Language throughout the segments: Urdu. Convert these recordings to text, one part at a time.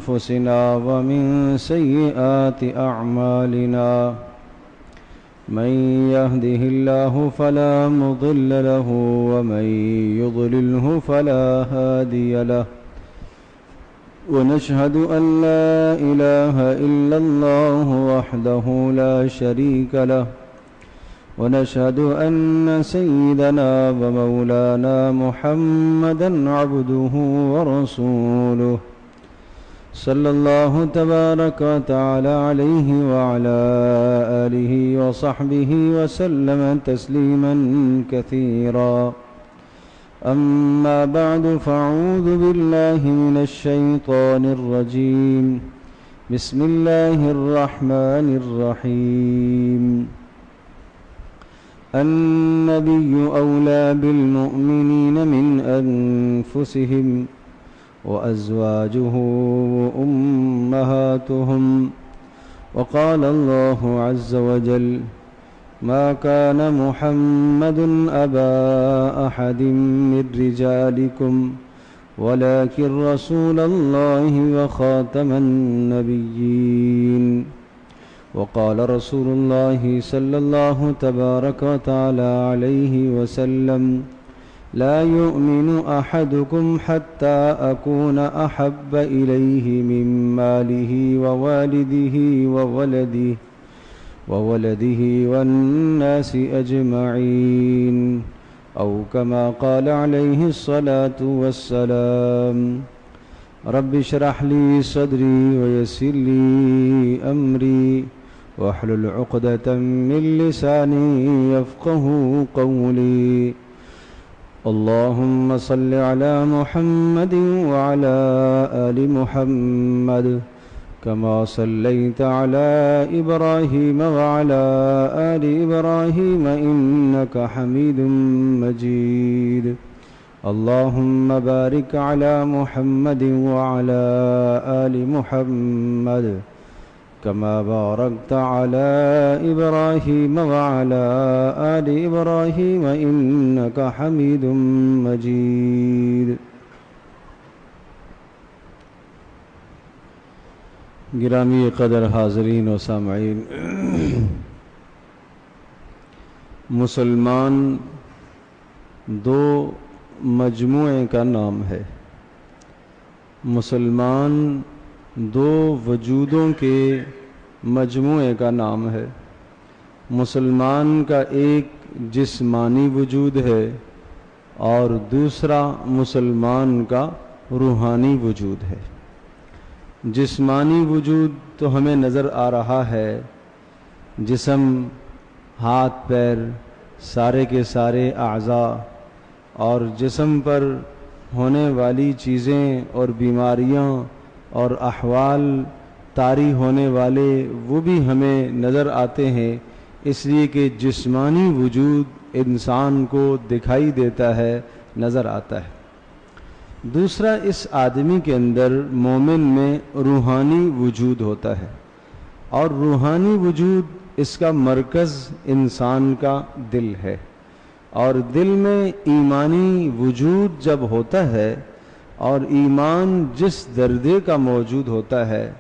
أنفسنا ومن سيئات أعمالنا من يهده الله فلا مضل له ومن يضلله فلا هادي له ونشهد أن لا إله إلا الله وحده لا شريك له ونشهد أن سيدنا ومولانا محمدا عبده ورسوله صلى الله تبارك وتعالى عليه وعلى آله وصحبه وسلم تسليما كثيرا أما بعد فأعوذ بالله من الشيطان الرجيم بسم الله الرحمن الرحيم النبي أولى بالمؤمنين من أنفسهم وأزواجه أمهاتهم وقال الله عز وجل ما كان محمد أبا أحد من رجالكم ولكن رسول الله وخاتم النبيين وقال رسول الله صلى الله تبارك وتعالى عليه وسلم لا يؤمن أحدكم حتى أكون أحب إليه من ماله وولده والناس أجمعين أو كما قال عليه الصلاة والسلام رب اشرح لي صدري ويسر لي أمري واحلل عقدة من لساني يفقه قولي اللهم صل على محمد وعلى آل محمد كما صليت على إبراهيم وعلى آل إبراهيم إنك حميد مجيد اللهم بارك على محمد وعلى آل محمد كما باركت على إبراهيم وعلى آل إبراهيم إنك حميد مجيد گرامی قدر حاضرین و سامعین، مسلمان دو مجموعے کا نام ہے۔ مسلمان دو وجودوں کے مجموعے کا نام ہے۔ مسلمان کا ایک جسمانی وجود ہے اور دوسرا مسلمان کا روحانی وجود ہے۔ جسمانی وجود تو ہمیں نظر آ رہا ہے، جسم، ہاتھ پیر، سارے کے سارے اعضاء اور جسم پر ہونے والی چیزیں اور بیماریاں اور احوال طاری ہونے والے وہ بھی ہمیں نظر آتے ہیں، اس لیے کہ جسمانی وجود انسان کو دکھائی دیتا ہے، نظر آتا ہے۔ دوسرا، اس آدمی کے اندر مومن میں روحانی وجود ہوتا ہے، اور روحانی وجود اس کا مرکز انسان کا دل ہے، اور دل میں ایمانی وجود جب ہوتا ہے اور ایمان جس درجے کا موجود ہوتا ہے،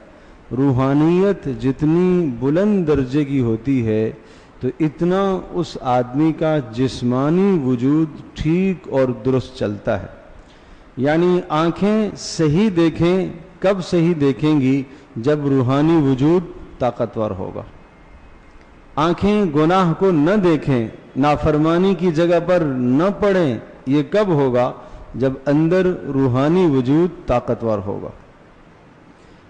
روحانیت جتنی بلند درجے کی ہوتی ہے تو اتنا اس آدمی کا جسمانی وجود ٹھیک اور درست چلتا ہے۔ یعنی آنکھیں صحیح دیکھیں، کب صحیح دیکھیں گی؟ جب روحانی وجود طاقتور ہوگا۔ آنکھیں گناہ کو نہ دیکھیں، نافرمانی کی جگہ پر نہ پڑیں، یہ کب ہوگا؟ جب اندر روحانی وجود طاقتور ہوگا۔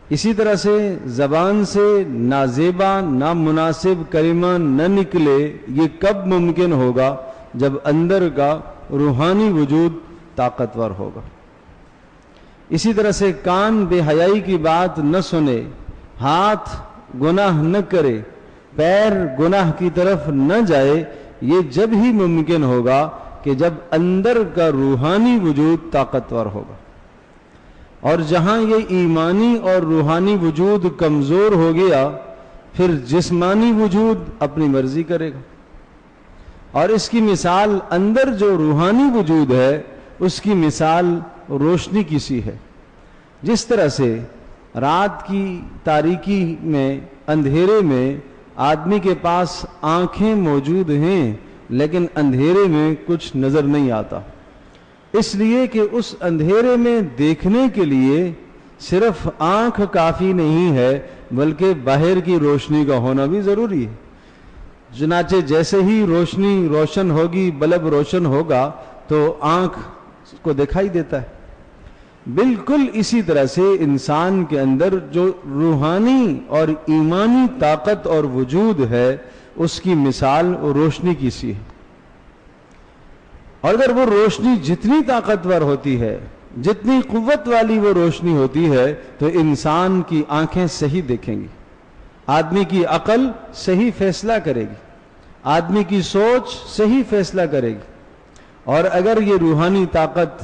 اسی طرح سے زبان سے نازیبا نامناسب کلمہ نہ نکلے، یہ کب ممکن ہوگا؟ جب اندر کا روحانی وجود طاقتور ہوگا۔ اسی طرح سے کان بے حیائی کی بات نہ سنے، ہاتھ گناہ نہ کرے، پیر گناہ کی طرف نہ جائے، یہ جب ہی ممکن ہوگا کہ جب اندر کا روحانی وجود طاقتور ہوگا۔ اور جہاں یہ ایمانی اور روحانی وجود کمزور ہو گیا، پھر جسمانی وجود اپنی مرضی کرے گا۔ اور اس کی مثال اندر جو روحانی وجود ہے اس کی مثال روشنی کی سی ہے۔ جس طرح سے رات کی تاریکی میں، اندھیرے میں آدمی کے پاس آنکھیں موجود ہیں لیکن اندھیرے میں کچھ نظر نہیں آتا، اس لیے کہ اس اندھیرے میں دیکھنے کے لیے صرف آنکھ کافی نہیں ہے بلکہ باہر کی روشنی کا ہونا بھی ضروری ہے۔ چنانچہ جیسے ہی روشنی روشن ہوگی، بلب روشن ہوگا تو آنکھ کو دکھائی دیتا ہے۔ بالکل اسی طرح سے انسان کے اندر جو روحانی اور ایمانی طاقت اور وجود ہے اس کی مثال روشنی کی سی ہے، اور اگر وہ روشنی جتنی طاقتور ہوتی ہے، جتنی قوت والی وہ روشنی ہوتی ہے تو انسان کی آنکھیں صحیح دیکھیں گی، آدمی کی عقل صحیح فیصلہ کرے گی، آدمی کی سوچ صحیح فیصلہ کرے گی۔ اور اگر یہ روحانی طاقت،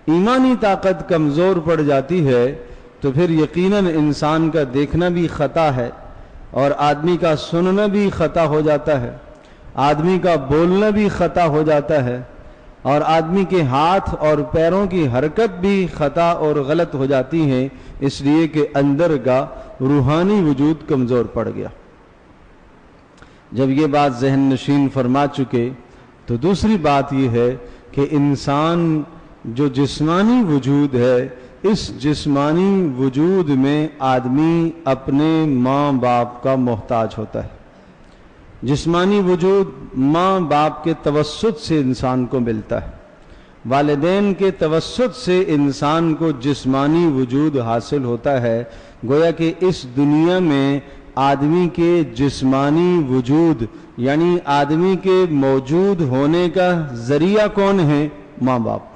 ایمانی طاقت کمزور پڑ جاتی ہے تو پھر یقیناً انسان کا دیکھنا بھی خطا ہے، اور آدمی کا سننا بھی خطا ہو جاتا ہے، آدمی کا بولنا بھی خطا ہو جاتا ہے، اور آدمی کے ہاتھ اور پیروں کی حرکت بھی خطا اور غلط ہو جاتی ہیں، اس لیے کہ اندر کا روحانی وجود کمزور پڑ گیا۔ جب یہ بات ذہن نشین فرما چکے تو دوسری بات یہ ہے کہ انسان جو جسمانی وجود ہے، اس جسمانی وجود میں آدمی اپنے ماں باپ کا محتاج ہوتا ہے۔ جسمانی وجود ماں باپ کے توسط سے انسان کو ملتا ہے، والدین کے توسط سے انسان کو جسمانی وجود حاصل ہوتا ہے۔ گویا کہ اس دنیا میں آدمی کے جسمانی وجود یعنی آدمی کے موجود ہونے کا ذریعہ کون ہے؟ ماں باپ۔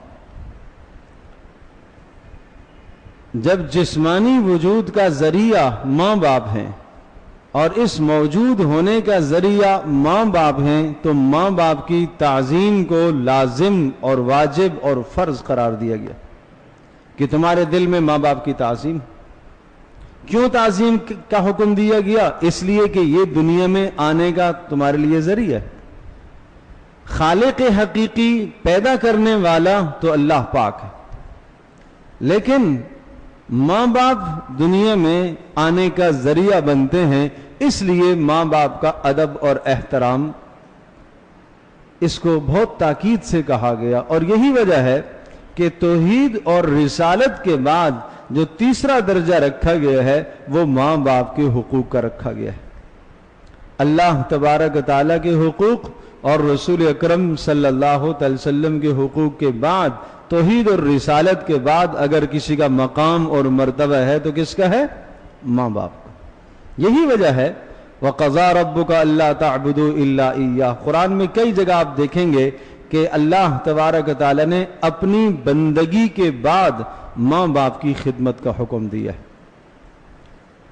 جب جسمانی وجود کا ذریعہ ماں باپ ہیں اور اس موجود ہونے کا ذریعہ ماں باپ ہیں تو ماں باپ کی تعظیم کو لازم اور واجب اور فرض قرار دیا گیا کہ تمہارے دل میں ماں باپ کی تعظیم۔ کیوں تعظیم کا حکم دیا گیا؟ اس لیے کہ یہ دنیا میں آنے کا تمہارے لیے ذریعہ ہے۔ خالق حقیقی، پیدا کرنے والا تو اللہ پاک ہے، لیکن ماں باپ دنیا میں آنے کا ذریعہ بنتے ہیں، اس لیے ماں باپ کا ادب اور احترام اس کو بہت تاکید سے کہا گیا۔ اور یہی وجہ ہے کہ توحید اور رسالت کے بعد جو تیسرا درجہ رکھا گیا ہے وہ ماں باپ کے حقوق کا رکھا گیا ہے۔ اللہ تبارک تعالیٰ کے حقوق اور رسول اکرم صلی اللہ علیہ وسلم کے حقوق کے بعد، توحید اور رسالت کے بعد اگر کسی کا مقام اور مرتبہ ہے تو کس کا ہے؟ ماں باپ کا۔ یہی وجہ ہے وَقَضَىٰ رَبُّكَ أَلَّا تَعْبُدُوا إِلَّا إِيَّاهُ، قرآن میں کئی جگہ آپ دیکھیں گے کہ اللہ تبارک تعالیٰ نے اپنی بندگی کے بعد ماں باپ کی خدمت کا حکم دیا ہے۔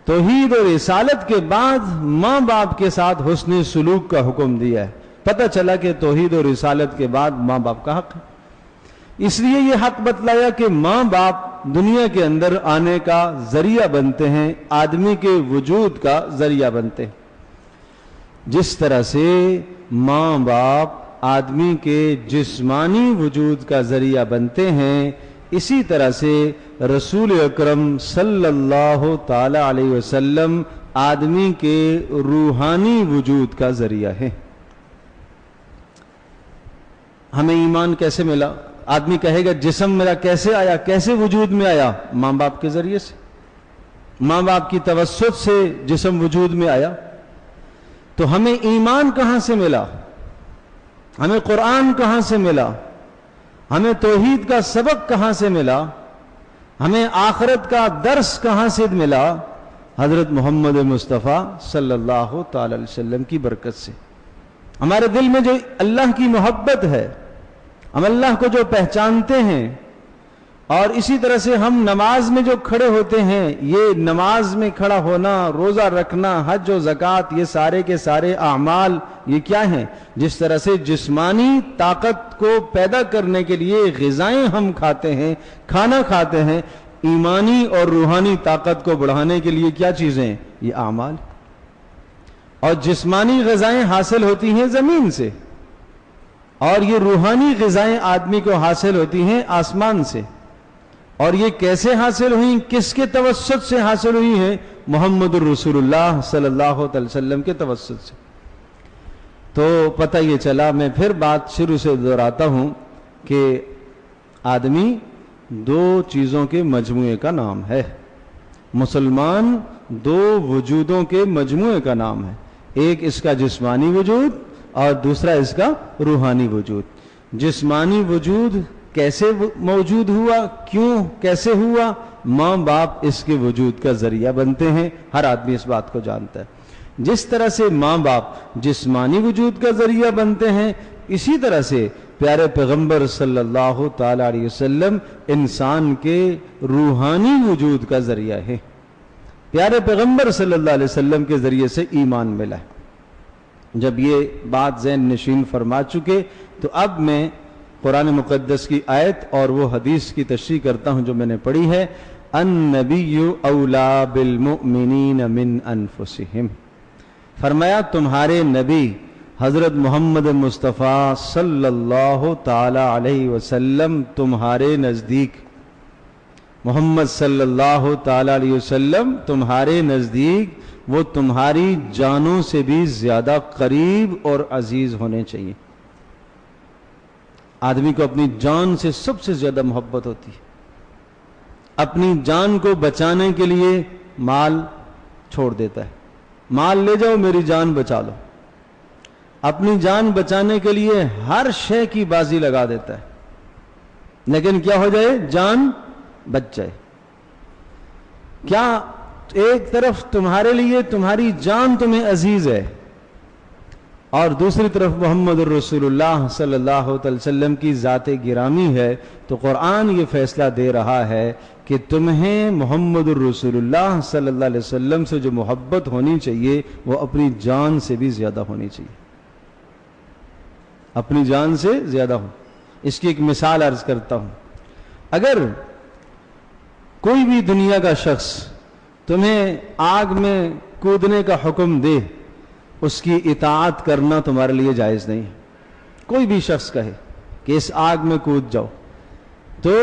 توحید اور رسالت کے بعد ماں باپ کے ساتھ حسن سلوک کا حکم دیا ہے۔ پتہ چلا کہ توحید اور رسالت کے بعد ماں باپ کا حق ہے، اس لیے یہ حق بتلایا کہ ماں باپ دنیا کے اندر آنے کا ذریعہ بنتے ہیں، آدمی کے وجود کا ذریعہ بنتے ہیں۔ جس طرح سے ماں باپ آدمی کے جسمانی وجود کا ذریعہ بنتے ہیں، اسی طرح سے رسول اکرم صلی اللہ تعالی علیہ وسلم آدمی کے روحانی وجود کا ذریعہ ہے۔ ہمیں ایمان کیسے ملا؟ آدمی کہے گا جسم میرا کیسے آیا، کیسے وجود میں آیا؟ ماں باپ کے ذریعے سے، ماں باپ کی توسط سے جسم وجود میں آیا۔ تو ہمیں ایمان کہاں سے ملا؟ ہمیں قرآن کہاں سے ملا؟ ہمیں توحید کا سبق کہاں سے ملا؟ ہمیں آخرت کا درس کہاں سے ملا؟ حضرت محمد مصطفیٰ صلی اللہ تعالی علیہ وسلم کی برکت سے۔ ہمارے دل میں جو اللہ کی محبت ہے، ہم اللہ کو جو پہچانتے ہیں، اور اسی طرح سے ہم نماز میں جو کھڑے ہوتے ہیں، یہ نماز میں کھڑا ہونا، روزہ رکھنا، حج و زکوٰۃ، یہ سارے کے سارے اعمال یہ کیا ہیں؟ جس طرح سے جسمانی طاقت کو پیدا کرنے کے لیے غذائیں ہم کھاتے ہیں، کھانا کھاتے ہیں، ایمانی اور روحانی طاقت کو بڑھانے کے لیے کیا چیزیں؟ یہ اعمال۔ اور جسمانی غذائیں حاصل ہوتی ہیں زمین سے، اور یہ روحانی غذائیں آدمی کو حاصل ہوتی ہیں آسمان سے۔ اور یہ کیسے حاصل ہوئی، کس کے توسط سے حاصل ہوئی ہیں؟ محمد الرسول اللہ صلی اللہ علیہ وسلم کے توسط سے۔ تو پتہ یہ چلا، میں پھر بات شروع سے دہراتا ہوں کہ آدمی دو چیزوں کے مجموعے کا نام ہے، مسلمان دو وجودوں کے مجموعے کا نام ہے، ایک اس کا جسمانی وجود اور دوسرا اس کا روحانی وجود۔ جسمانی وجود کیسے موجود ہوا، کیوں کیسے ہوا؟ ماں باپ اس کے وجود کا ذریعہ بنتے ہیں، ہر آدمی اس بات کو جانتا ہے۔ جس طرح سے ماں باپ جسمانی وجود کا ذریعہ بنتے ہیں، اسی طرح سے پیارے پیغمبر صلی اللہ تعالی علیہ وسلم انسان کے روحانی وجود کا ذریعہ ہے۔ پیارے پیغمبر صلی اللہ علیہ وسلم کے ذریعے سے ایمان ملا ہے۔ جب یہ بات ذہن نشین فرما چکے تو اب میں قرآن مقدس کی آیت اور وہ حدیث کی تشریح کرتا ہوں جو میں نے پڑھی ہے۔ النبی اولا بالمؤمنین من انفسہم، فرمایا تمہارے نبی حضرت محمد مصطفیٰ صلی اللہ تعالی علیہ وسلم تمہارے نزدیک، محمد صلی اللہ تعالی علیہ وسلم تمہارے نزدیک وہ تمہاری جانوں سے بھی زیادہ قریب اور عزیز ہونے چاہیے۔ آدمی کو اپنی جان سے سب سے زیادہ محبت ہوتی ہے، اپنی جان کو بچانے کے لیے مال چھوڑ دیتا ہے، مال لے جاؤ میری جان بچا لو، اپنی جان بچانے کے لیے ہر شے کی بازی لگا دیتا ہے، لیکن کیا ہو جائے؟ جان بچ جائے۔ کیا ایک طرف تمہارے لیے تمہاری جان تمہیں عزیز ہے اور دوسری طرف محمد الرسول اللہ صلی اللہ علیہ وسلم کی ذات گرامی ہے، تو قرآن یہ فیصلہ دے رہا ہے کہ تمہیں محمد الرسول اللہ صلی اللہ علیہ وسلم سے جو محبت ہونی چاہیے وہ اپنی جان سے بھی زیادہ ہونی چاہیے، اپنی جان سے زیادہ ہو۔ اس کی ایک مثال عرض کرتا ہوں۔ اگر کوئی بھی دنیا کا شخص تمہیں آگ میں کودنے کا حکم دے، اس کی اطاعت کرنا تمہارے لیے جائز نہیں ہے۔ کوئی بھی شخص کہے کہ اس آگ میں کود جاؤ تو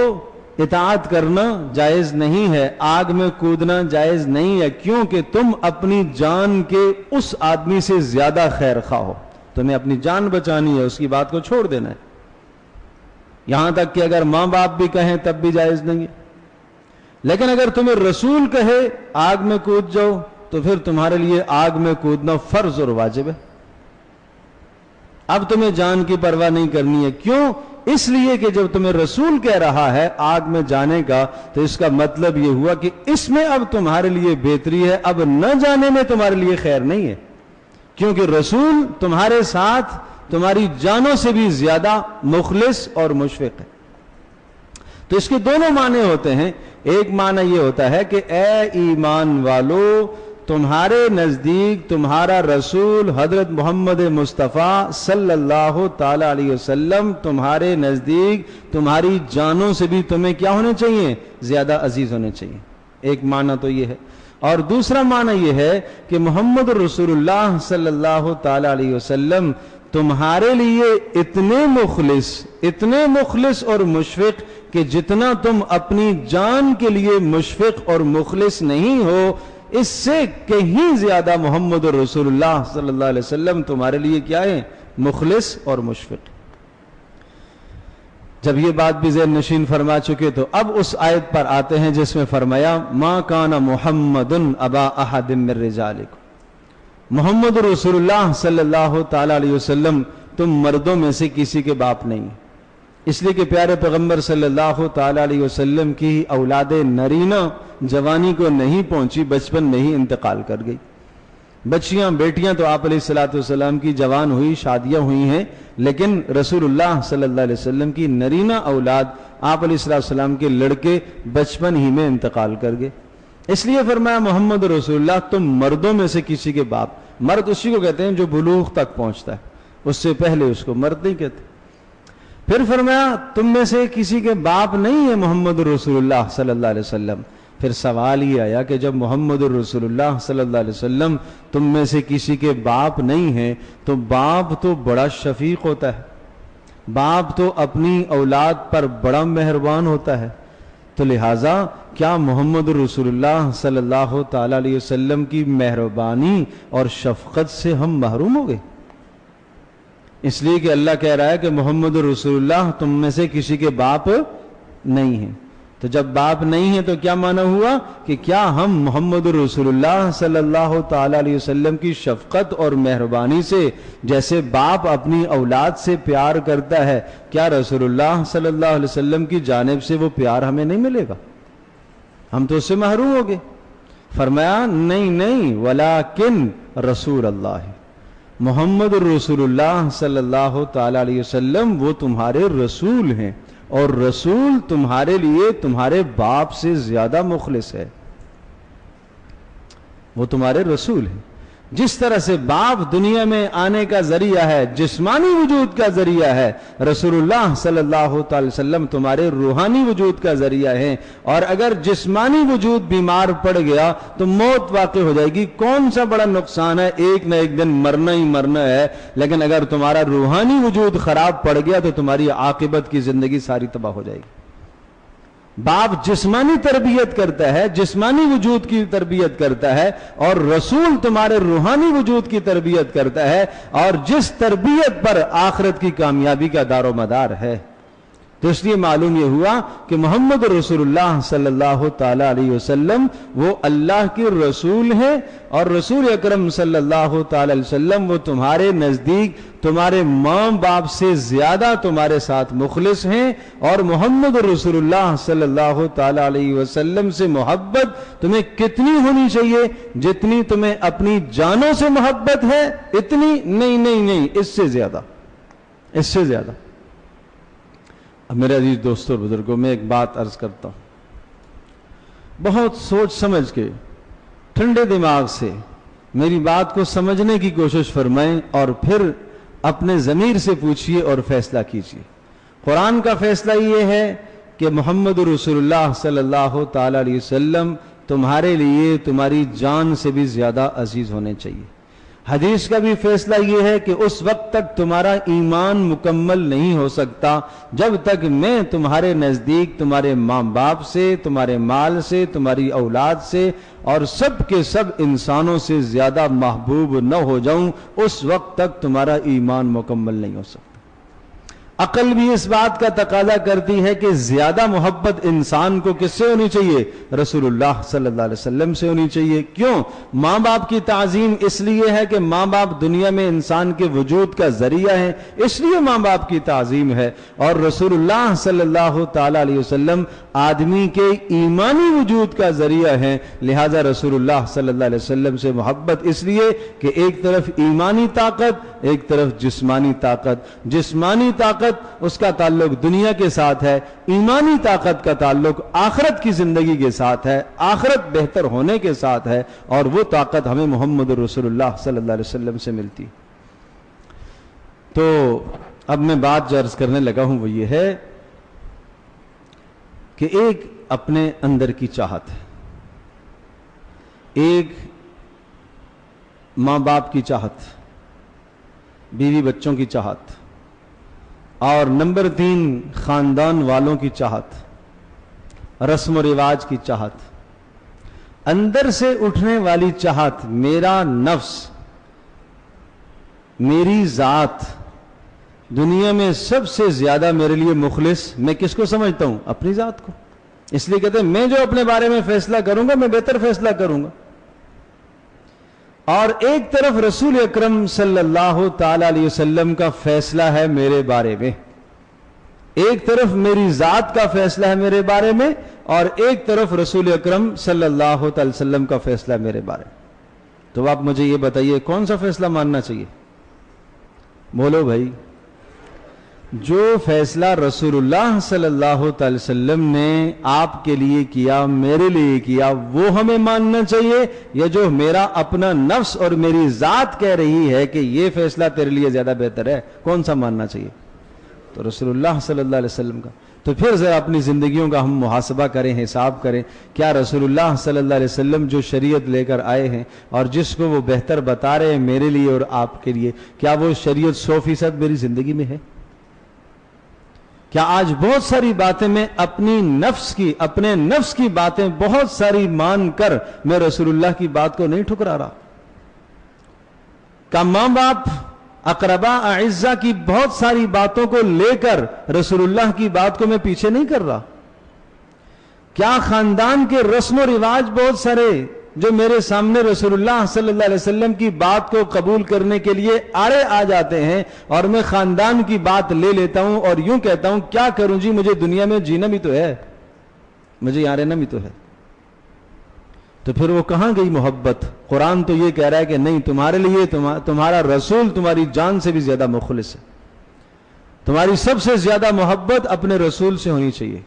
اطاعت کرنا جائز نہیں ہے، آگ میں کودنا جائز نہیں ہے، کیونکہ تم اپنی جان کے اس آدمی سے زیادہ خیر خواہ ہو، تمہیں اپنی جان بچانی ہے، اس کی بات کو چھوڑ دینا ہے۔ یہاں تک کہ اگر ماں باپ بھی کہیں تب بھی جائز نہیں ہے، لیکن اگر تمہیں رسول کہے آگ میں کود جاؤ تو پھر تمہارے لیے آگ میں کودنا فرض اور واجب ہے۔ اب تمہیں جان کی پرواہ نہیں کرنی ہے، کیوں؟ اس لیے کہ جب تمہیں رسول کہہ رہا ہے آگ میں جانے کا تو اس کا مطلب یہ ہوا کہ اس میں اب تمہارے لیے بہتری ہے، اب نہ جانے میں تمہارے لیے خیر نہیں ہے، کیونکہ رسول تمہارے ساتھ تمہاری جانوں سے بھی زیادہ مخلص اور مشفق ہے۔ تو اس کے دونوں معنی ہوتے ہیں۔ ایک معنی یہ ہوتا ہے کہ اے ایمان والو، تمہارے نزدیک تمہارا رسول حضرت محمد مصطفیٰ صلی اللہ تعالی علیہ وسلم تمہارے نزدیک تمہاری جانوں سے بھی تمہیں کیا ہونے چاہیے؟ زیادہ عزیز ہونے چاہیے۔ ایک معنی تو یہ ہے، اور دوسرا معنی یہ ہے کہ محمد رسول اللہ صلی اللہ تعالی علیہ وسلم تمہارے لیے اتنے مخلص اور مشفق کہ جتنا تم اپنی جان کے لیے مشفق اور مخلص نہیں ہو، اس سے کہیں زیادہ محمد رسول اللہ صلی اللہ علیہ وسلم تمہارے لیے کیا ہے؟ مخلص اور مشفق۔ جب یہ بات بھی ذہن نشین فرما چکے تو اب اس آیت پر آتے ہیں جس میں فرمایا ما کان محمد ابا احد من رجالکم، محمد رسول اللہ صلی اللہ تعالی علیہ وسلم تم مردوں میں سے کسی کے باپ نہیں، اس لیے کہ پیارے پیغمبر صلی اللہ تعالی علیہ وسلم کی اولاد نرینہ جوانی کو نہیں پہنچی، بچپن میں ہی انتقال کر گئی۔ بچیاں بیٹیاں تو آپ علیہ الصلوۃ والسلام کی جوان ہوئی، شادیاں ہوئی ہیں، لیکن رسول اللہ صلی اللہ علیہ وسلم کی نرینہ اولاد آپ علیہ الصلوۃ والسلام کے لڑکے بچپن ہی میں انتقال کر گئے۔ اس لیے فرمایا محمد رسول اللہ تم مردوں میں سے کسی کے باپ، مرد اسی کو کہتے ہیں جو بلوغ تک پہنچتا ہے، اس سے پہلے اس کو مرد نہیں کہتے۔ پھر فرمایا تم میں سے کسی کے باپ نہیں ہے محمد رسول اللہ صلی اللہ علیہ وسلم۔ پھر سوال یہ آیا کہ جب محمد رسول اللہ صلی اللہ علیہ وسلم تم میں سے کسی کے باپ نہیں ہیں تو باپ تو بڑا شفیق ہوتا ہے، باپ تو اپنی اولاد پر بڑا مہربان ہوتا ہے، تو لہٰذا کیا محمد رسول اللہ صلی اللہ تعالی علیہ وسلم کی مہربانی اور شفقت سے ہم محروم ہو گئے؟ اس لیے کہ اللہ کہہ رہا ہے کہ محمد رسول اللہ تم میں سے کسی کے باپ نہیں ہیں. تو جب باپ نہیں ہے تو کیا معنی ہوا کہ کیا ہم محمد رسول اللہ صلی اللہ تعالی علیہ وسلم کی شفقت اور مہربانی سے جیسے باپ اپنی اولاد سے پیار کرتا ہے، کیا رسول اللہ صلی اللہ علیہ وسلم کی جانب سے وہ پیار ہمیں نہیں ملے گا؟ ہم تو اس سے محروم ہو گئے. فرمایا نہیں ولیکن رسول اللہ، محمد رسول اللہ صلی اللہ تعالی علیہ وسلم وہ تمہارے رسول ہیں، اور رسول تمہارے لیے تمہارے باپ سے زیادہ مخلص ہے. وہ تمہارے رسول ہیں. جس طرح سے باپ دنیا میں آنے کا ذریعہ ہے، جسمانی وجود کا ذریعہ ہے، رسول اللہ صلی اللہ تعالی وسلم تمہارے روحانی وجود کا ذریعہ ہے. اور اگر جسمانی وجود بیمار پڑ گیا تو موت واقع ہو جائے گی. کون سا بڑا نقصان ہے؟ ایک نہ ایک دن مرنا ہی مرنا ہے. لیکن اگر تمہارا روحانی وجود خراب پڑ گیا تو تمہاری عاقبت کی زندگی ساری تباہ ہو جائے گی. باپ جسمانی تربیت کرتا ہے، جسمانی وجود کی تربیت کرتا ہے، اور رسول تمہارے روحانی وجود کی تربیت کرتا ہے، اور جس تربیت پر آخرت کی کامیابی کا دار و مدار ہے. تو اس لیے معلوم یہ ہوا کہ محمد رسول اللہ صلی اللہ تعالی علیہ وسلم وہ اللہ کے رسول ہیں، اور رسول اکرم صلی اللہ تعالی علیہ وسلم وہ تمہارے نزدیک تمہارے ماں باپ سے زیادہ تمہارے ساتھ مخلص ہیں. اور محمد رسول اللہ صلی اللہ تعالی علیہ وسلم سے محبت تمہیں کتنی ہونی چاہیے؟ جتنی تمہیں اپنی جانوں سے محبت ہے اتنی نہیں، اس سے زیادہ، اس سے زیادہ. اب میرے عزیز دوستوں اور بزرگوں، میں ایک بات عرض کرتا ہوں، بہت سوچ سمجھ کے ٹھنڈے دماغ سے میری بات کو سمجھنے کی کوشش فرمائیں، اور پھر اپنے ضمیر سے پوچھئے اور فیصلہ کیجئے. قرآن کا فیصلہ یہ ہے کہ محمد رسول اللہ صلی اللہ تعالی علیہ وسلم تمہارے لیے تمہاری جان سے بھی زیادہ عزیز ہونے چاہیے. حدیث کا بھی فیصلہ یہ ہے کہ اس وقت تک تمہارا ایمان مکمل نہیں ہو سکتا جب تک میں تمہارے نزدیک تمہارے ماں باپ سے، تمہارے مال سے، تمہاری اولاد سے اور سب کے سب انسانوں سے زیادہ محبوب نہ ہو جاؤں. اس وقت تک تمہارا ایمان مکمل نہیں ہو سکتا. عقل بھی اس بات کا تقاضا کرتی ہے کہ زیادہ محبت انسان کو کس سے ہونی چاہیے؟ رسول اللہ صلی اللہ علیہ وسلم سے ہونی چاہیے. کیوں؟ ماں باپ کی تعظیم اس لیے ہے کہ ماں باپ دنیا میں انسان کے وجود کا ذریعہ ہیں، اس لیے ماں باپ کی تعظیم ہے. اور رسول اللہ صلی اللہ تعالی علیہ وسلم آدمی کے ایمانی وجود کا ذریعہ ہیں. لہذا رسول اللہ صلی اللہ علیہ وسلم سے محبت اس لیے کہ ایک طرف ایمانی طاقت، ایک طرف جسمانی طاقت. جسمانی طاقت اس کا تعلق دنیا کے ساتھ ہے، ایمانی طاقت کا تعلق آخرت کی زندگی کے ساتھ ہے، آخرت بہتر ہونے کے ساتھ ہے. اور وہ طاقت ہمیں محمد رسول اللہ صلی اللہ علیہ وسلم سے ملتی. تو اب میں بات جو عرض کرنے لگا ہوں وہ یہ ہے کہ ایک اپنے اندر کی چاہت ہے، ایک ماں باپ کی چاہت، بیوی بچوں کی چاہت، اور نمبر 3 خاندان والوں کی چاہت، رسم و رواج کی چاہت، اندر سے اٹھنے والی چاہت. میرا نفس، میری ذات دنیا میں سب سے زیادہ میرے لیے مخلص میں کس کو سمجھتا ہوں؟ اپنی ذات کو. اس لیے کہتے ہیں میں جو اپنے بارے میں فیصلہ کروں گا میں بہتر فیصلہ کروں گا. اور ایک طرف رسول اکرم صلی اللہ تعالی علیہ وسلم کا فیصلہ ہے میرے بارے میں، ایک طرف میری ذات کا فیصلہ ہے میرے بارے میں، اور ایک طرف رسول اکرم صلی اللہ تعالی وسلم کا فیصلہ ہے میرے بارے میں. تو آپ مجھے یہ بتائیے کون سا فیصلہ ماننا چاہیے؟ بولو بھائی. جو فیصلہ رسول اللہ صلی اللہ تعالی وسلم نے آپ کے لیے کیا، میرے لیے کیا، وہ ہمیں ماننا چاہیے، یا جو میرا اپنا نفس اور میری ذات کہہ رہی ہے کہ یہ فیصلہ تیرے لیے زیادہ بہتر ہے، کون سا ماننا چاہیے؟ تو رسول اللہ صلی اللہ علیہ وسلم کا. تو پھر ذرا اپنی زندگیوں کا ہم محاسبہ کریں، حساب کریں. کیا رسول اللہ صلی اللہ علیہ وسلم جو شریعت لے کر آئے ہیں اور جس کو وہ بہتر بتا رہے ہیں میرے لیے اور آپ کے لیے، کیا وہ شریعت 100% میری زندگی میں ہے؟ کیا آج بہت ساری باتیں میں اپنے نفس کی باتیں بہت ساری مان کر میں رسول اللہ کی بات کو نہیں ٹھکرا رہا؟ کیا ماں باپ اقربا اعزا کی بہت ساری باتوں کو لے کر رسول اللہ کی بات کو میں پیچھے نہیں کر رہا؟ کیا خاندان کے رسم و رواج بہت سارے جو میرے سامنے رسول اللہ صلی اللہ علیہ وسلم کی بات کو قبول کرنے کے لیے آڑے آ جاتے ہیں اور میں خاندان کی بات لے لیتا ہوں اور یوں کہتا ہوں کیا کروں جی، مجھے دنیا میں جینا بھی تو ہے، مجھے یہاں رہنا بھی تو ہے؟ تو پھر وہ کہاں گئی محبت؟ قرآن تو یہ کہہ رہا ہے کہ نہیں، تمہارے لیے تمہارا رسول تمہاری جان سے بھی زیادہ مخلص ہے، تمہاری سب سے زیادہ محبت اپنے رسول سے ہونی چاہیے،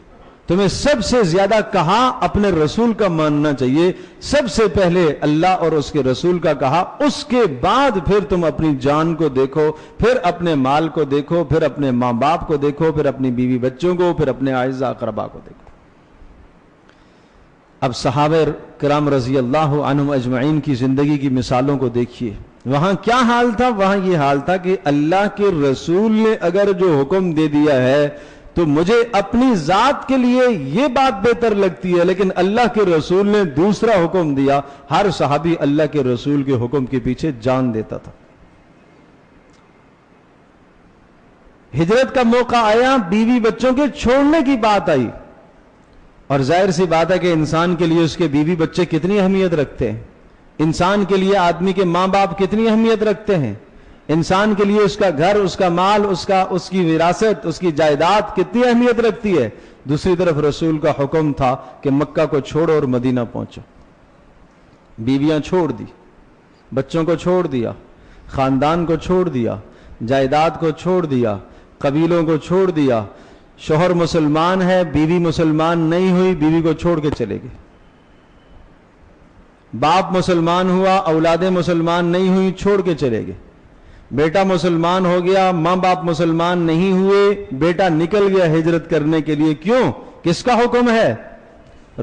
تمہیں سب سے زیادہ کہا اپنے رسول کا ماننا چاہیے، سب سے پہلے اللہ اور اس کے رسول کا کہا، اس کے بعد پھر تم اپنی جان کو دیکھو، پھر اپنے مال کو دیکھو، پھر اپنے ماں باپ کو دیکھو، پھر اپنی بیوی بچوں کو، پھر اپنے اعزاء اقربا کو دیکھو۔ اب صحابہ کرام رضی اللہ عنہم اجمعین کی زندگی کی مثالوں کو دیکھیے، وہاں کیا حال تھا؟ وہاں یہ حال تھا کہ اللہ کے رسول نے اگر جو حکم دے دیا ہے تو مجھے اپنی ذات کے لیے یہ بات بہتر لگتی ہے، لیکن اللہ کے رسول نے دوسرا حکم دیا، ہر صحابی اللہ کے رسول کے حکم کے پیچھے جان دیتا تھا۔ ہجرت کا موقع آیا، بیوی بچوں کے چھوڑنے کی بات آئی، اور ظاہر سی بات ہے کہ انسان کے لیے اس کے بیوی بچے کتنی اہمیت رکھتے ہیں، انسان کے لیے آدمی کے ماں باپ کتنی اہمیت رکھتے ہیں، انسان کے لیے اس کا گھر، اس کا مال، اس کی وراثت، اس کی جائیداد کتنی اہمیت رکھتی ہے۔ دوسری طرف رسول کا حکم تھا کہ مکہ کو چھوڑو اور مدینہ پہنچو۔ بیویاں چھوڑ دی، بچوں کو چھوڑ دیا، خاندان کو چھوڑ دیا، جائیداد کو چھوڑ دیا، قبیلوں کو چھوڑ دیا، شوہر مسلمان ہے، بیوی مسلمان نہیں ہوئی، بیوی کو چھوڑ کے چلے گئے، باپ مسلمان ہوا، اولادیں مسلمان نہیں ہوئی، چھوڑ کے چلے گئے، بیٹا مسلمان ہو گیا، ماں باپ مسلمان نہیں ہوئے، بیٹا نکل گیا ہجرت کرنے کے لیے۔ کیوں؟ کس کا حکم ہے؟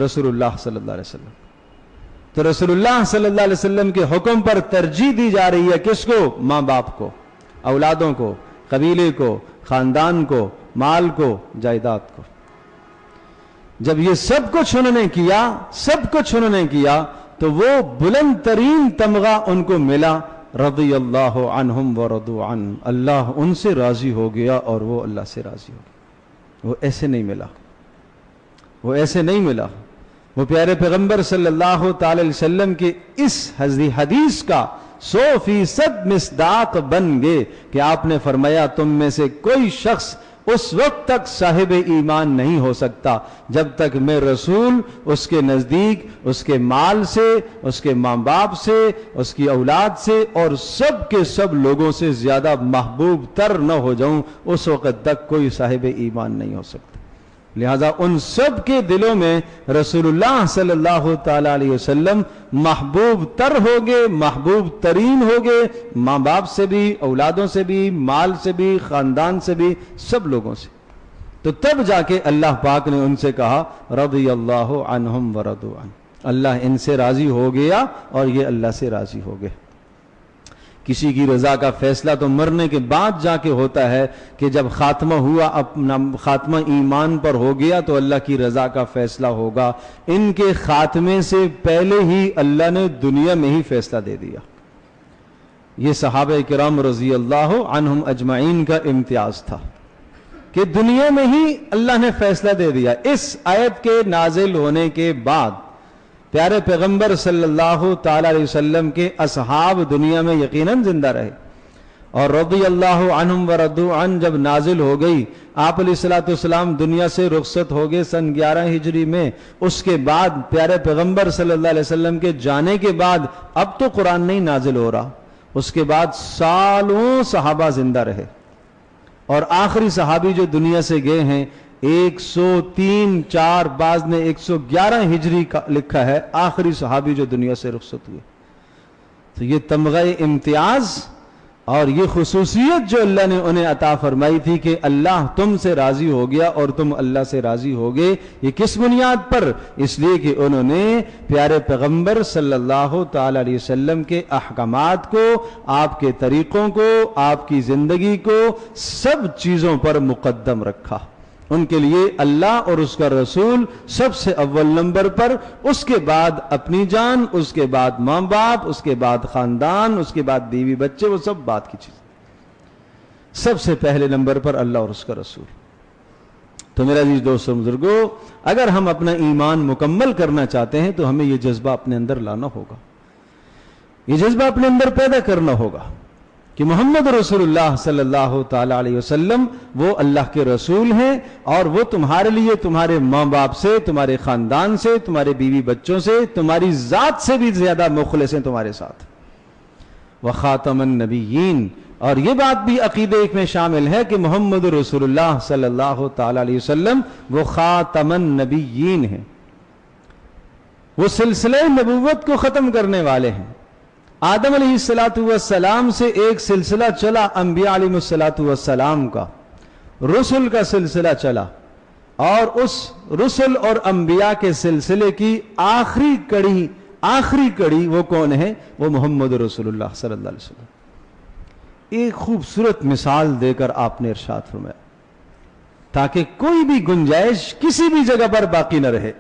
رسول اللہ صلی اللہ علیہ وسلم۔ تو رسول اللہ صلی اللہ علیہ وسلم کے حکم پر ترجیح دی جا رہی ہے، کس کو؟ ماں باپ کو، اولادوں کو، قبیلے کو، خاندان کو، مال کو، جائیداد کو۔ جب یہ سب کچھ انہوں نے کیا تو وہ بلند ترین تمغہ ان کو ملا، رضی اللہ عنہم ورضوا عنہ، اللہ ان سے راضی ہو گیا اور وہ اللہ سے راضی ہو گیا۔ وہ ایسے نہیں ملا، وہ پیارے پیغمبر صلی اللہ تعالی علیہ وسلم کی اس حدیث کا 100% مصداق بن گئے کہ آپ نے فرمایا تم میں سے کوئی شخص اس وقت تک صاحب ایمان نہیں ہو سکتا جب تک میں رسول اس کے نزدیک، اس کے مال سے، اس کے ماں باپ سے، اس کی اولاد سے اور سب کے سب لوگوں سے زیادہ محبوب تر نہ ہو جاؤں، اس وقت تک کوئی صاحب ایمان نہیں ہو سکتا۔ لہذا ان سب کے دلوں میں رسول اللہ صلی اللہ تعالی علیہ وسلم محبوب تر ہو گئے، محبوب ترین ہو گئے، ماں باپ سے بھی، اولادوں سے بھی، مال سے بھی، خاندان سے بھی، سب لوگوں سے۔ تو تب جا کے اللہ پاک نے ان سے کہا رضی اللہ عنہم ورضوا عنہ، اللہ ان سے راضی ہو گیا اور یہ اللہ سے راضی ہو گئے۔ کسی کی رضا کا فیصلہ تو مرنے کے بعد جا کے ہوتا ہے کہ جب خاتمہ ہوا، اپنا خاتمہ ایمان پر ہو گیا تو اللہ کی رضا کا فیصلہ ہوگا۔ ان کے خاتمے سے پہلے ہی اللہ نے دنیا میں ہی فیصلہ دے دیا۔ یہ صحابہ کرام رضی اللہ عنہم اجمعین کا امتیاز تھا کہ دنیا میں ہی اللہ نے فیصلہ دے دیا۔ اس آیت کے نازل ہونے کے بعد پیارے پیغمبر صلی اللہ تعالی علیہ وسلم کے اصحاب دنیا میں یقیناً زندہ رہے، اور رضی اللہ عنہم ورضوا عنہ جب نازل ہو گئی، آپ علیہ الصلوۃ والسلام دنیا سے رخصت ہو گئے سن 11 ہجری میں۔ اس کے بعد پیارے پیغمبر صلی اللہ علیہ وسلم کے جانے کے بعد اب تو قرآن نہیں نازل ہو رہا، اس کے بعد سالوں صحابہ زندہ رہے، اور آخری صحابی جو دنیا سے گئے ہیں 103 4 بعض نے 111 ہجری کا لکھا ہے، آخری صحابی جو دنیا سے رخصت ہوئے۔ تو یہ تمغہ امتیاز اور یہ خصوصیت جو اللہ نے انہیں عطا فرمائی تھی کہ اللہ تم سے راضی ہو گیا اور تم اللہ سے راضی ہو گئے، یہ کس بنیاد پر؟ اس لیے کہ انہوں نے پیارے پیغمبر صلی اللہ تعالی علیہ وسلم کے احکامات کو، آپ کے طریقوں کو، آپ کی زندگی کو سب چیزوں پر مقدم رکھا۔ ان کے لیے اللہ اور اس کا رسول سب سے اول نمبر پر، اس کے بعد اپنی جان، اس کے بعد ماں باپ، اس کے بعد خاندان، اس کے بعد بیوی بچے، وہ سب بات کی چیز، سب سے پہلے نمبر پر اللہ اور اس کا رسول۔ تو میرے عزیز دوستوں بزرگوں، اگر ہم اپنا ایمان مکمل کرنا چاہتے ہیں تو ہمیں یہ جذبہ اپنے اندر لانا ہوگا، یہ جذبہ اپنے اندر پیدا کرنا ہوگا کہ محمد رسول اللہ صلی اللہ تعالی علیہ وسلم وہ اللہ کے رسول ہیں، اور وہ تمہارے لیے تمہارے ماں باپ سے، تمہارے خاندان سے، تمہارے بیوی بچوں سے، تمہاری ذات سے بھی زیادہ مخلص ہیں تمہارے ساتھ۔ وخاتم النبیین، اور یہ بات بھی عقیدے ایک میں شامل ہے کہ محمد رسول اللہ صلی اللہ تعالی علیہ وسلم وہ خاتم النبیین ہیں، وہ سلسلہ نبوت کو ختم کرنے والے ہیں۔ آدم علیہ السلام سے ایک سلسلہ چلا انبیاء علیہ السلام کا، رسل کا سلسلہ چلا، اور اس رسل اور انبیاء کے سلسلے کی آخری کڑی وہ کون ہے؟ وہ محمد رسول اللہ صلی اللہ علیہ وسلم۔ ایک خوبصورت مثال دے کر آپ نے ارشاد فرمایا تاکہ کوئی بھی گنجائش کسی بھی جگہ پر باقی نہ رہے۔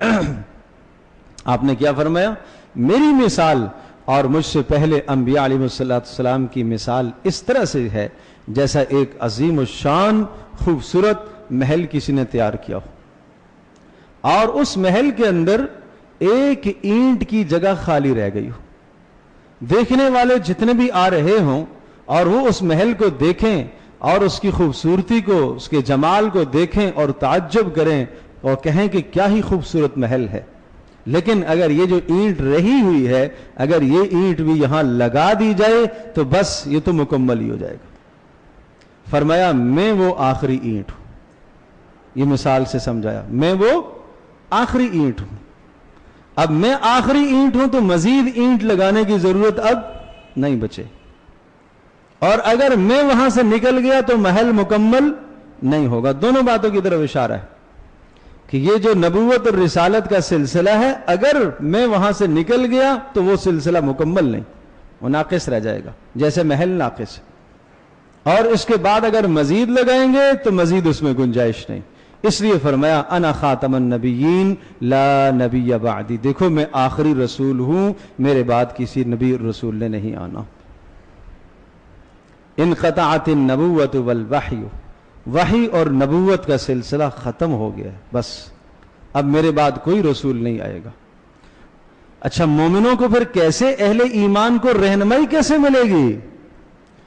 آپ نے کیا فرمایا؟ میری مثال اور مجھ سے پہلے انبیاء علیہ السلام کی مثال اس طرح سے ہے جیسا ایک عظیم الشان خوبصورت محل کسی نے تیار کیا ہو، اور اس محل کے اندر ایک اینٹ کی جگہ خالی رہ گئی ہو۔ دیکھنے والے جتنے بھی آ رہے ہوں اور وہ اس محل کو دیکھیں اور اس کی خوبصورتی کو، اس کے جمال کو دیکھیں اور تعجب کریں اور کہیں کہ کیا ہی خوبصورت محل ہے، لیکن اگر یہ جو اینٹ رہی ہوئی ہے، اگر یہ اینٹ بھی یہاں لگا دی جائے تو بس یہ تو مکمل ہی ہو جائے گا۔ فرمایا میں وہ آخری اینٹ ہوں، یہ مثال سے سمجھایا، میں وہ آخری اینٹ ہوں۔ اب میں آخری اینٹ ہوں تو مزید اینٹ لگانے کی ضرورت اب نہیں بچے، اور اگر میں وہاں سے نکل گیا تو محل مکمل نہیں ہوگا۔ دونوں باتوں کی طرف اشارہ ہے کہ یہ جو نبوت اور رسالت کا سلسلہ ہے، اگر میں وہاں سے نکل گیا تو وہ سلسلہ مکمل نہیں، وہ ناقص رہ جائے گا، جیسے محل ناقص ہے، اور اس کے بعد اگر مزید لگائیں گے تو مزید اس میں گنجائش نہیں۔ اس لیے فرمایا انا خاتم النبیین لا نبی بعدی، دیکھو میں آخری رسول ہوں، میرے بعد کسی نبی رسول نے نہیں آنا۔ انقطعت النبوۃ والوحی، وحی اور نبوت کا سلسلہ ختم ہو گیا ہے، بس اب میرے بعد کوئی رسول نہیں آئے گا۔ اچھا مومنوں کو پھر کیسے، اہل ایمان کو رہنمائی کیسے ملے گی؟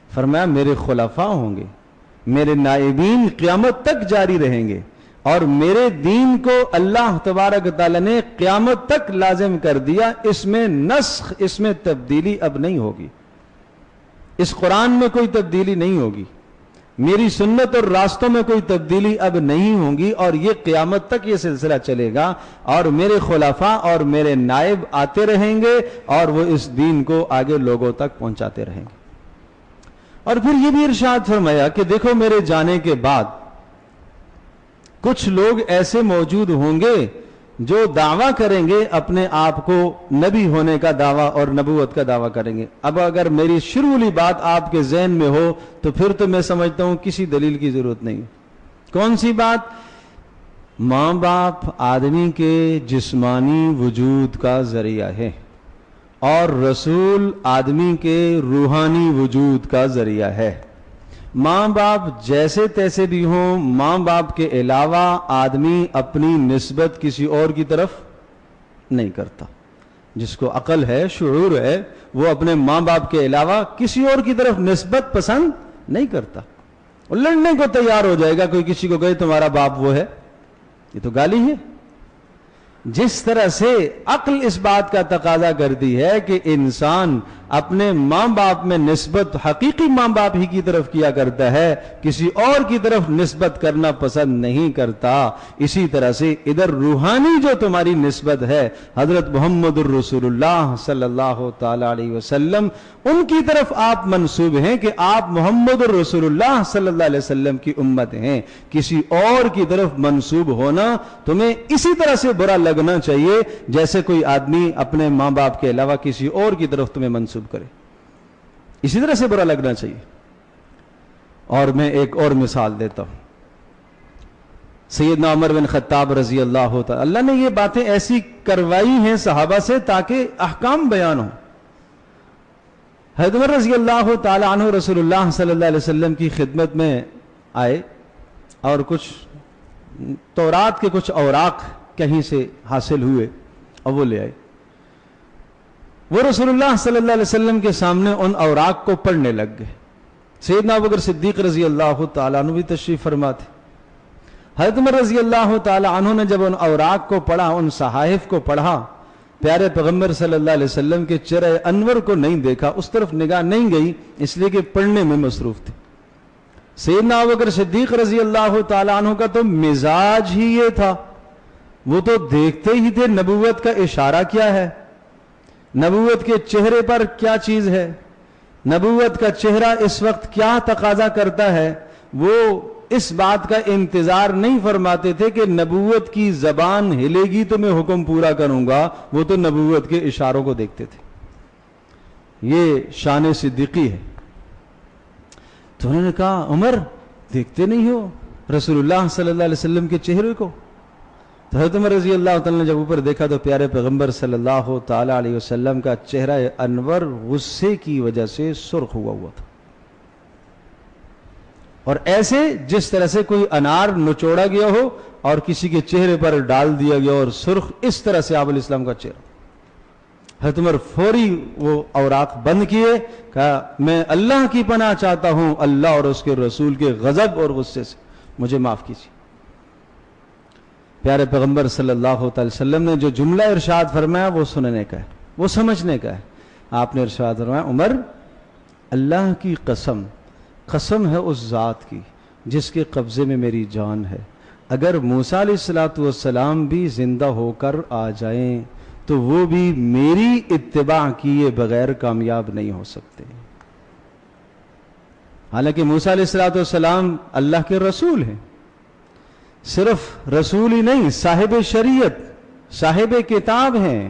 فرمایا میرے خلفاء ہوں گے، میرے نائبین قیامت تک جاری رہیں گے، اور میرے دین کو اللہ تبارک تعالیٰ نے قیامت تک لازم کر دیا، اس میں نسخ، اس میں تبدیلی اب نہیں ہوگی، اس قرآن میں کوئی تبدیلی نہیں ہوگی، میری سنت اور راستوں میں کوئی تبدیلی اب نہیں ہوگی، اور یہ قیامت تک یہ سلسلہ چلے گا، اور میرے خلفاء اور میرے نائب آتے رہیں گے اور وہ اس دین کو آگے لوگوں تک پہنچاتے رہیں گے۔ اور پھر یہ بھی ارشاد فرمایا کہ دیکھو میرے جانے کے بعد کچھ لوگ ایسے موجود ہوں گے جو دعویٰ کریں گے اپنے آپ کو نبی ہونے کا دعویٰ اور نبوت کا دعویٰ کریں گے۔ اب اگر میری شروعی بات آپ کے ذہن میں ہو تو پھر تو میں سمجھتا ہوں کسی دلیل کی ضرورت نہیں۔ کون سی بات؟ ماں باپ آدمی کے جسمانی وجود کا ذریعہ ہے، اور رسول آدمی کے روحانی وجود کا ذریعہ ہے۔ ماں باپ جیسے تیسے بھی ہوں، ماں باپ کے علاوہ آدمی اپنی نسبت کسی اور کی طرف نہیں کرتا۔ جس کو عقل ہے، شعور ہے، وہ اپنے ماں باپ کے علاوہ کسی اور کی طرف نسبت پسند نہیں کرتا۔ وہ لڑنے کو تیار ہو جائے گا، کوئی کسی کو کہے تمہارا باپ وہ ہے، یہ تو گالی ہے۔ جس طرح سے عقل اس بات کا تقاضا کرتی ہے کہ انسان اپنے ماں باپ میں نسبت حقیقی ماں باپ ہی کی طرف کیا کرتا ہے، کسی اور کی طرف نسبت کرنا پسند نہیں کرتا، اسی طرح سے ادھر روحانی جو تمہاری نسبت ہے حضرت محمد الرسول اللہ صلی اللہ تعالی علیہ وسلم، ان کی طرف آپ منسوب ہیں کہ آپ محمد الرسول اللہ صلی اللہ علیہ وسلم کی امت ہیں۔ کسی اور کی طرف منسوب ہونا تمہیں اسی طرح سے برا لگنا چاہیے جیسے کوئی آدمی اپنے ماں باپ کے علاوہ کسی اور کی طرف تمہیں منسوب کرے، اسی طرح سے برا لگنا چاہیے۔ اور میں ایک اور مثال دیتا ہوں۔ سیدنا عمر بن خطاب رضی اللہ تعالی، اللہ نے یہ باتیں ایسی کروائی ہیں صحابہ سے تاکہ احکام بیان ہوں۔ حضرت عمر رضی اللہ تعالی عنہ رسول اللہ صلی اللہ علیہ وسلم کی خدمت میں آئے اور کچھ تورات کے کچھ اوراق کہیں سے حاصل ہوئے اور وہ لے آئے۔ وہ رسول اللہ صلی اللہ علیہ وسلم کے سامنے ان اوراق کو پڑھنے لگ گئے۔ سیدنا ابوبکر صدیق رضی اللہ تعالیٰ عنہ بھی تشریف فرما تھے۔ حضرت عمر رضی اللہ تعالیٰ عنہ نے جب ان اوراق کو پڑھا، ان صحائف کو پڑھا، پیارے پیغمبر صلی اللہ علیہ وسلم کے چہرہ انور کو نہیں دیکھا، اس طرف نگاہ نہیں گئی، اس لیے کہ پڑھنے میں مصروف تھے۔ سیدنا ابوبکر صدیق رضی اللہ تعالیٰ عنہ کا تو مزاج ہی یہ تھا، وہ تو دیکھتے ہی تھے نبوت کا اشارہ کیا ہے، نبوت کے چہرے پر کیا چیز ہے، نبوت کا چہرہ اس وقت کیا تقاضا کرتا ہے۔ وہ اس بات کا انتظار نہیں فرماتے تھے کہ نبوت کی زبان ہلے گی تو میں حکم پورا کروں گا، وہ تو نبوت کے اشاروں کو دیکھتے تھے۔ یہ شان صدیقی ہے۔ تو انہوں نے کہا عمر دیکھتے نہیں ہو رسول اللہ صلی اللہ علیہ وسلم کے چہرے کو؟ تو حضرت عمر رضی اللہ تعالیٰ نے جب اوپر دیکھا تو پیارے پیغمبر صلی اللہ تعالی علیہ وسلم کا چہرہ انور غصے کی وجہ سے سرخ ہوا تھا، اور ایسے جس طرح سے کوئی انار نچوڑا گیا ہو اور کسی کے چہرے پر ڈال دیا گیا اور سرخ، اس طرح سے آپ علیہ السلام کا چہرہ۔ حضرت عمر فوری وہ اوراق بند کیے، کہا میں اللہ کی پناہ چاہتا ہوں اللہ اور اس کے رسول کے غضب اور غصے سے، مجھے معاف کیجیے۔ پیارے پیغمبر صلی اللہ علیہ وسلم نے جو جملہ ارشاد فرمایا وہ سننے کا ہے، وہ سمجھنے کا ہے۔ آپ نے ارشاد فرمایا عمر اللہ کی قسم، قسم ہے اس ذات کی جس کے قبضے میں میری جان ہے، اگر موسیٰ علیہ السلام بھی زندہ ہو کر آ جائیں تو وہ بھی میری اتباع کیے بغیر کامیاب نہیں ہو سکتے۔ حالانکہ موسیٰ علیہ السلام اللہ کے رسول ہیں، صرف رسول ہی نہیں، صاحب شریعت، صاحب کتاب ہیں،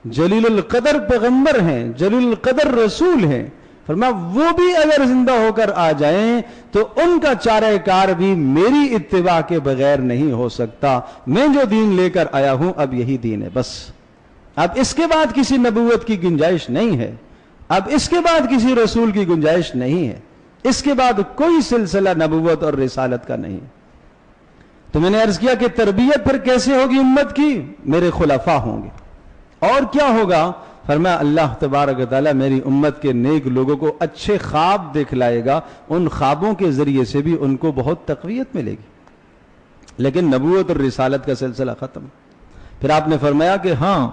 جلیل القدر پیغمبر ہیں، جلیل القدر رسول ہیں۔ فرمایا وہ بھی اگر زندہ ہو کر آ جائیں تو ان کا چارہ کار بھی میری اتباع کے بغیر نہیں ہو سکتا۔ میں جو دین لے کر آیا ہوں اب یہی دین ہے، بس اب اس کے بعد کسی نبوت کی گنجائش نہیں ہے، اب اس کے بعد کسی رسول کی گنجائش نہیں ہے، اس کے بعد کوئی سلسلہ نبوت اور رسالت کا نہیں۔ تو میں نے عرض کیا کہ تربیت پھر کیسے ہوگی امت کی؟ میرے خلفاء ہوں گے۔ اور کیا ہوگا؟ فرمایا اللہ تبارک و تعالیٰ میری امت کے نیک لوگوں کو اچھے خواب دکھلائے گا، ان خوابوں کے ذریعے سے بھی ان کو بہت تقویت ملے گی، لیکن نبوت اور رسالت کا سلسلہ ختم۔ پھر آپ نے فرمایا کہ ہاں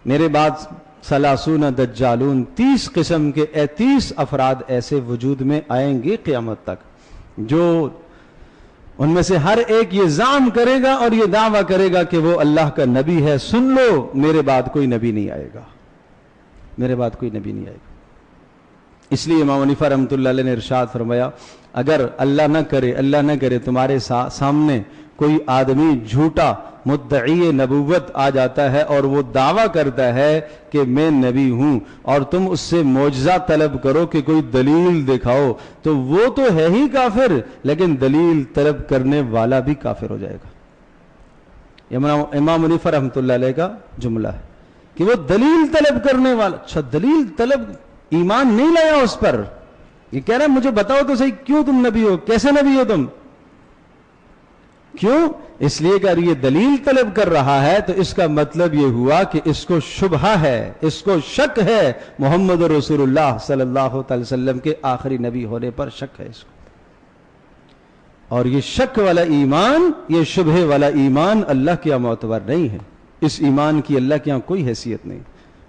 میرے بعد 30 دجالون، 30 قسم کے 30 افراد ایسے وجود میں آئیں گے قیامت تک، جو ان میں سے ہر ایک یہ زعم کرے گا اور یہ دعویٰ کرے گا کہ وہ اللہ کا نبی ہے، سن لو میرے بعد کوئی نبی نہیں آئے گا، میرے بعد کوئی نبی نہیں آئے گا۔ اس لیے امام حنیفہ رحمۃ اللہ علیہ نے ارشاد فرمایا اگر اللہ نہ کرے تمہارے سامنے کوئی آدمی جھوٹا مدعی نبوت آ جاتا ہے اور وہ دعویٰ کرتا ہے کہ میں نبی ہوں، اور تم اس سے معجزہ طلب کرو کہ کوئی دلیل دکھاؤ، تو وہ تو ہے ہی کافر، لیکن دلیل طلب کرنے والا بھی کافر ہو جائے گا۔ امام حنیفہ رحمۃ اللہ علیہ کا جملہ ہے کہ وہ دلیل طلب کرنے والا، اچھا دلیل طلب، ایمان نہیں لایا اس پر، یہ کہہ رہا ہے مجھے بتاؤ تو صحیح کیوں تم نبی ہو، کیسے نبی ہو تم؟ کیوں؟ اس لیے کہ اگر یہ دلیل طلب کر رہا ہے تو اس کا مطلب یہ ہوا کہ اس کو شبہہ ہے، اس کو شک ہے محمد رسول اللہ صلی اللہ علیہ وسلم کے آخری نبی ہونے پر شک ہے اس کو۔ اور یہ شک والا ایمان، یہ شبہ والا ایمان اللہ کے یہاں معتبر نہیں ہے، اس ایمان کی اللہ کے یہاں کوئی حیثیت نہیں۔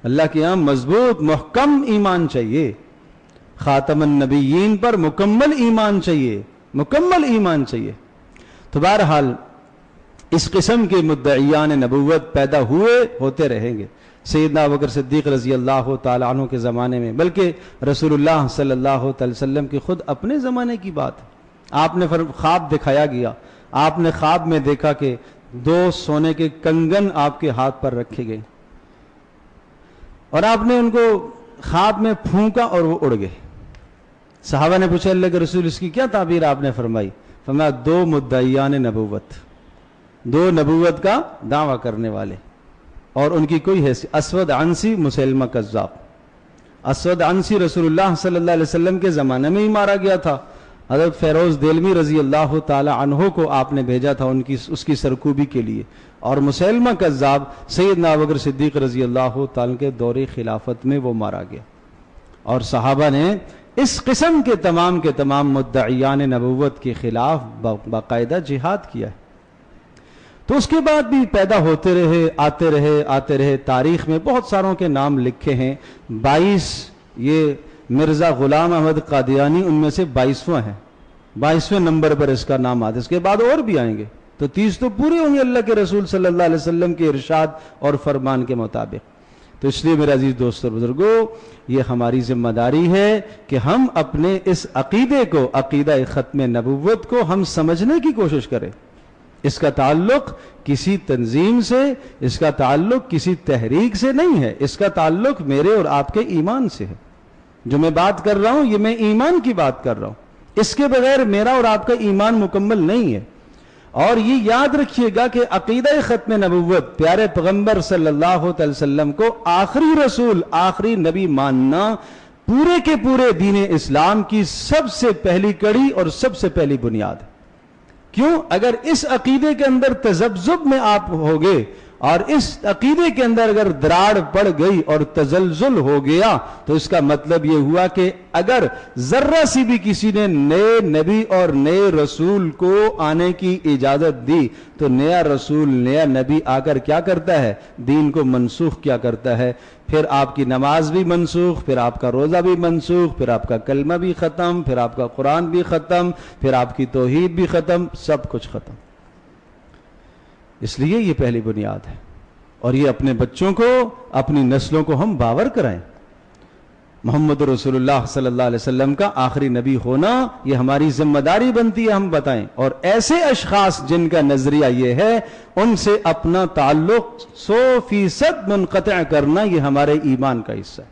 اللہ کے یہاں مضبوط محکم ایمان چاہیے، خاتم النبیین پر مکمل ایمان چاہیے، مکمل ایمان چاہیے۔ تو بہرحال اس قسم کے مدعیان نبوت پیدا ہوتے رہیں گے، سیدنا ابوبکر صدیق رضی اللہ تعالیٰ عنہ کے زمانے میں، بلکہ رسول اللہ صلی اللہ علیہ وسلم کی خود اپنے زمانے کی بات ہے۔ آپ نے خواب دکھایا گیا، آپ نے خواب میں دیکھا کہ 2 سونے کے کنگن آپ کے ہاتھ پر رکھے گئے، اور آپ نے ان کو خواب میں پھونکا اور وہ اڑ گئے۔ صحابہ نے پوچھا اللہ کے رسول اس کی کیا تعبیر آپ نے فرمائی؟ فرمایا دو مدعیان نبوت، دو نبوت کا دعویٰ کرنے والے، اور ان کی کوئی حیثیت، اسود عنسی، مسیلمہ کذاب۔ اسود عنسی رسول اللہ صلی اللہ علیہ وسلم کے زمانے میں ہی مارا گیا تھا، حضرت فیروز دہلوی رضی اللہ تعالی عنہ کو آپ نے بھیجا تھا اس کی سرکوبی کے لیے، اور مسیلمہ کذاب سیدنا ابوبکر صدیق رضی اللہ تعالی کے دور خلافت میں وہ مارا گیا، اور صحابہ نے اس قسم کے تمام مدعیان نبوت کے خلاف باقاعدہ جہاد کیا ہے۔ تو اس کے بعد بھی پیدا ہوتے رہے، آتے رہے، تاریخ میں بہت ساروں کے نام لکھے ہیں، 22 یہ مرزا غلام احمد قادیانی ان میں سے 22واں ہے، 22ویں نمبر پر اس کا نام آتا ہے، اس کے بعد اور بھی آئیں گے، تو 30 تو پورے ہوں گے اللہ کے رسول صلی اللہ علیہ وسلم کے ارشاد اور فرمان کے مطابق۔ تو اس لیے میرے عزیز دوستو اور بزرگوں، یہ ہماری ذمہ داری ہے کہ ہم اپنے اس عقیدے کو، عقیدہ ختم نبوت کو ہم سمجھنے کی کوشش کریں۔ اس کا تعلق کسی تنظیم سے، اس کا تعلق کسی تحریک سے نہیں ہے، اس کا تعلق میرے اور آپ کے ایمان سے ہے۔ جو میں بات کر رہا ہوں یہ میں ایمان کی بات کر رہا ہوں، اس کے بغیر میرا اور آپ کا ایمان مکمل نہیں ہے۔ اور یہ یاد رکھیے گا کہ عقیدہ ختم نبوت، پیارے پیغمبر صلی اللہ علیہ وسلم کو آخری رسول، آخری نبی ماننا پورے کے پورے دین اسلام کی سب سے پہلی کڑی اور سب سے پہلی بنیاد ہے۔ کیوں؟ اگر اس عقیدے کے اندر تذبذب میں آپ ہوگے اور اس عقیدے کے اندر اگر دراڑ پڑ گئی اور تزلزل ہو گیا تو اس کا مطلب یہ ہوا کہ اگر ذرہ سی بھی کسی نے نئے نبی اور نئے رسول کو آنے کی اجازت دی تو نیا رسول، نیا نبی آ کر کیا کرتا ہے؟ دین کو منسوخ کیا کرتا ہے۔ پھر آپ کی نماز بھی منسوخ، پھر آپ کا روزہ بھی منسوخ، پھر آپ کا کلمہ بھی ختم، پھر آپ کا قرآن بھی ختم، پھر آپ کی توحید بھی ختم، سب کچھ ختم۔ اس لیے یہ پہلی بنیاد ہے، اور یہ اپنے بچوں کو، اپنی نسلوں کو ہم باور کرائیں۔ محمد رسول اللہ صلی اللہ علیہ وسلم کا آخری نبی ہونا یہ ہماری ذمہ داری بنتی ہے، ہم بتائیں۔ اور ایسے اشخاص جن کا نظریہ یہ ہے ان سے اپنا تعلق 100% منقطع کرنا یہ ہمارے ایمان کا حصہ ہے۔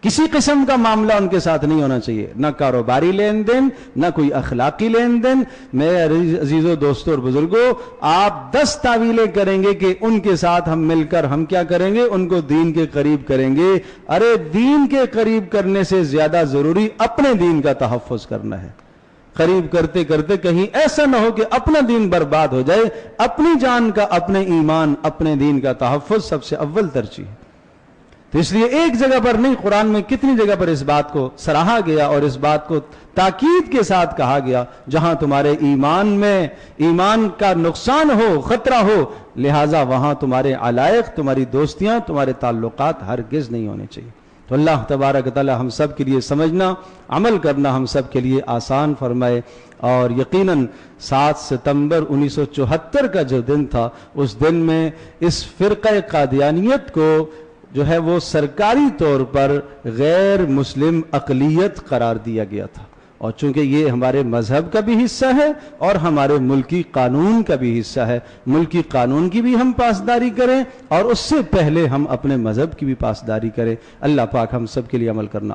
کسی قسم کا معاملہ ان کے ساتھ نہیں ہونا چاہیے، نہ کاروباری لین دین، نہ کوئی اخلاقی لین دین۔ میرے عزیزوں، دوستوں اور بزرگوں، آپ 10 تعویلیں کریں گے کہ ان کے ساتھ ہم مل کر ہم کیا کریں گے؟ ان کو دین کے قریب کریں گے۔ ارے دین کے قریب کرنے سے زیادہ ضروری اپنے دین کا تحفظ کرنا ہے۔ قریب کرتے کرتے کہیں ایسا نہ ہو کہ اپنا دین برباد ہو جائے۔ اپنی جان کا، اپنے ایمان، اپنے دین کا تحفظ سب سے اول ترجیح ہے۔ تو اس لیے ایک جگہ پر نہیں، قرآن میں کتنی جگہ پر اس بات کو سراہا گیا اور اس بات کو تاکید کے ساتھ کہا گیا، جہاں تمہارے ایمان میں ایمان کا نقصان ہو، خطرہ ہو، لہٰذا وہاں تمہارے علائق، تمہاری دوستیاں، تمہارے تعلقات ہرگز نہیں ہونے چاہیے۔ تو اللہ تبارک تعالی ہم سب کے لیے سمجھنا، عمل کرنا ہم سب کے لیے آسان فرمائے۔ اور یقیناً 7 ستمبر 1974 کا جو دن تھا، اس دن میں اس فرقہ قادیانیت کو جو ہے وہ سرکاری طور پر غیر مسلم اقلیت قرار دیا گیا تھا، اور چونکہ یہ ہمارے مذہب کا بھی حصہ ہے اور ہمارے ملکی قانون کا بھی حصہ ہے، ملکی قانون کی بھی ہم پاسداری کریں اور اس سے پہلے ہم اپنے مذہب کی بھی پاسداری کریں۔ اللہ پاک ہم سب کے لیے عمل کرنا